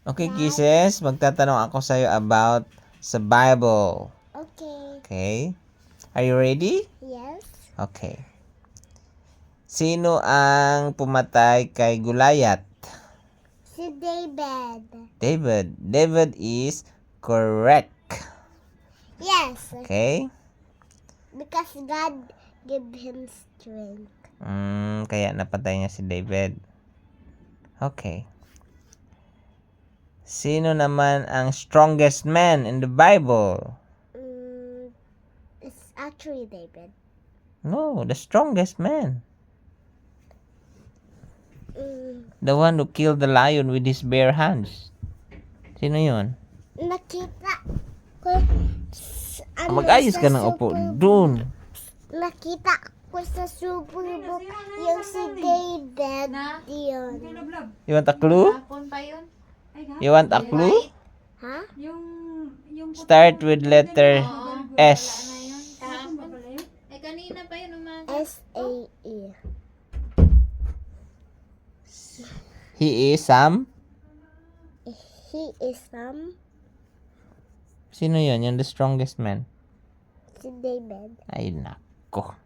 Okay, Kisses, magtatanong ako sa'yo about sa Bible. Okay. Okay? Are you ready? Yes. Okay. Sino ang pumatay kay Goliath? Si David. David. David is correct. Yes. Okay? Because God gave him strength. Kaya napatay niya si David. Okay. Sino naman ang strongest man in the Bible? It's actually David. No, the strongest man. The one who killed the lion with his bare hands. Sino yun? Nakita ko Mag-ayos ka ng upo. Doon. Nakita ko sa Superbook yung si David yun. You want a clue? Hapon pa yun. You want a clue? Ha? Start with letter S. Kahapon. Ay, kanina pa yun umaga. S-A-E. He is Sam. He is from Sino yun? Yung the strongest man. si David. Ay, nako.